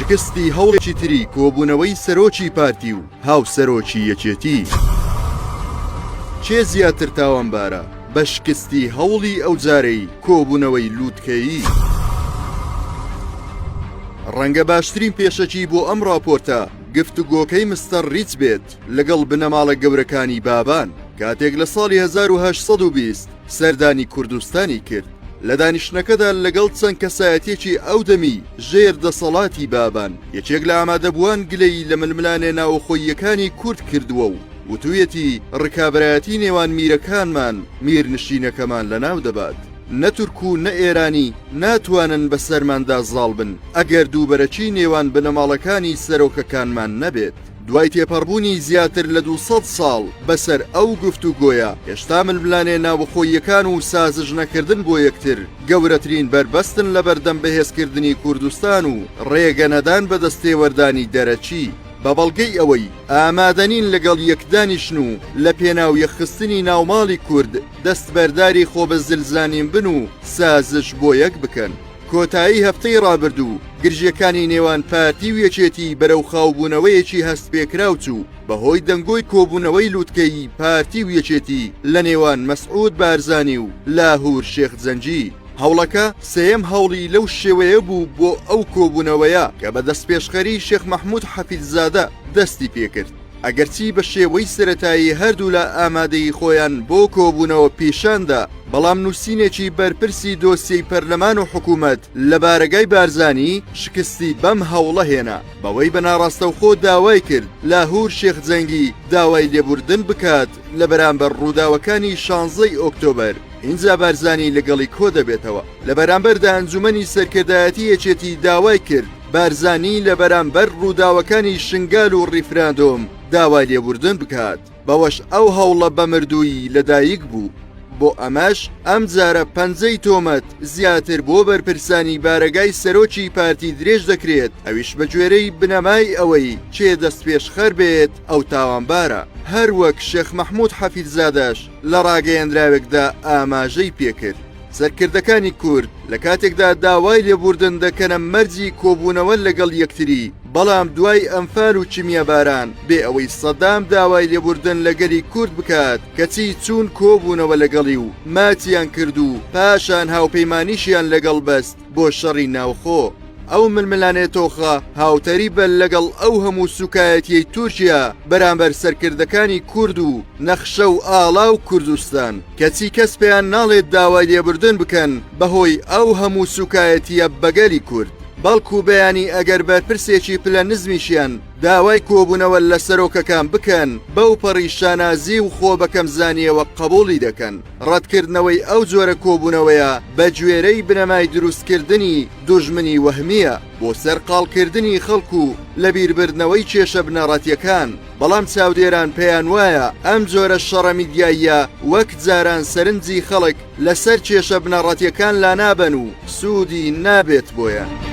شکستی هەوڵێکی تری کۆبوونەوەی سەرۆکی پارتی و هاو سەرۆکی یەکێتی. چێ زیاتر تاوانبارە بە شکستی هەوڵی ئەو جارەی کۆبوونەوەی لووتکەیی؟ ڕەنگە باشترین پێشەکی بۆ ئەم راپۆرتە گفتوگۆکەی مستەر ریچ بێت لەگەڵ بنەماڵە گەورەکانی بابان کاتێک لە ساڵی 1820 سەردانی کوردستانی کرد. لە دانیشتنەکەدا لەگەڵ چەند کەسایەتێکی ئەو دەمی ژێر دەسەڵاتی بابان یەکێک لە ئامادەبووان گلەی لە ململانێ ناوخۆییەکانی کورد کردووە و وتویەتی ڕکابەتی نێوان میرەکانمان میرنشینەکەمان لەناو دەبات. نە تورک و نە ئێرانی ناتوانن بە سەرماندا زاڵ بن ئەگەر دووبەرەکی نێوان بنەماڵەکانی سەرۆکەکانمان نەبێت. دوای تێپەڕبوونی زیاتر لە 200 ساڵ بەسەر ئەو گفتوگۆیە هێشتا ململانێ ناوخۆییەکان و سازش نەکردن بۆ یەکتر گەورەترین بربەستن لە بەردەم بەهێزکردنی کوردستان و ڕێگەنەدان بە دەستێوەردانی دەرەچی. بە بەڵگەی ئەوەی ئامادەنین لەگەڵ یەکدانیشن و لە پێناو یەخستنی ناوماڵی کورد دەستبەرداری خۆبەزلزانین بن و سازش بۆ یەک بکەن. کۆتایی هەفتەی ڕابردوو گرژیەکانی نێوان پارتی و یەکێتی بەرەو خاوبوونەوەیەکی هەست پێکراو چوو بەهۆی دەنگۆی کۆبوونەوەی لووتکەی پارتی و یەکێتی لە نێوان مەسعود بارزانی و لاهور شێخ جەنگی. هەوڵەکە سێم هەوڵی لەو شێوەیە بوو بۆ ئەو کۆبوونەوەیە کە بە دەستپێشخەری شێخ مەحموود حەفیززادە دەستی پێکرد. ئەگەرچی بە شێوەی سەرەتایی هەردوو لە ئامادەی خۆیان بۆ کۆبوونەوە پیشاندا، بەڵام نووسینێکی بەرپرسی دۆسیەی پەرلەمان و حکوومەت لە بارگای بارزانی شکستی بەم هەوڵە هێنا. بەوەی بە ناڕاستەوخۆ داوای کرد لاهور شێخ جەنگی داوای لێبوردن بکات لە بەرامبەر ڕووداوەکانی 16 ئۆکتۆبەر. اینجا بارزانی لەگەڵی کۆ دەبێتەوە. لە بەرامبەردا ئەنجومەنی سەرکردایەتی یەکێتی داوای کرد بارزانی لە بەرامبەر ڕووداوەکانی شنگال و ڕیفراندۆم داوای لێبوردن بکات. بەوەش ئەو هەوڵە بە مردووی لەدایک بوو. بۆ ئەمەش ئەم جارە پەنجەی تۆمەت زیاتر بۆ بەرپرسانی بارگای سەرۆکی پارتی درێژ دەکرێت، ئەویش بە گوێرەی بنەمای ئەوەی چێ دەست پێشخەر بێت ئەو تاوانبارە. هەروەک شێخ مەحموود حەفیززادەش لە ڕاگەیەندراوێکدا ئاماژەی پێکرد. سەرکردەکانی کورد لە کاتێکدا داوای لێبوردن دەکەنە مەرجی کۆبوونەوە لەگەڵ یەکتری، بەڵام دوای ئەمفال و چیمیەباران بێ ئەوەی سەدام داوای لێبوردن لەگەلی کورد بکات کەچی چوون کۆبوونەوە لەگەڵی و ماتیان کرد و پاشان هاوپەیمانیشیان لەگەڵ بەست بۆ شەڕی ناوخۆ. ئەو ململانێ تۆخە هاوتەری بە لەگەڵ ئەو هەموو سوکایەتیەی تورکیا بەرامبەر سەرکردەکانی کورد و نەخشە و ئاڵا و کوردستان، کەچی کەس پێیان ناڵێت داوای لێبوردن بکەن بەهۆی ئەو هەموو سوکایەتیە بەگەلی کورد. بەڵکو بەیانی ئەگەر بەرپرسێکی پلە نزمیشیان داوای کۆبوونەوە لە سەرۆکەکان بکەن بەو پەڕی شانازی و خۆ بەکەم زانیەوە قبوڵی دەکەن. ڕەتکردنەوەی ئەو جۆرە کۆبوونەوەیە بە گوێرەی بنەمای دروستکردنی دوژمنی وەهمیە بۆ سەرقاڵکردنی خەڵکو لە بیربردنەوەی کێشە بنەڕەتیەکان. بەڵام چاودێران پێیان وایە ئەم جۆرە شەڕە میدیاییە وەک جاران سەرنجی خەڵک لەسەر کێشە بنەڕەتیەکان لا نابن و سوودی نابێت بۆیان.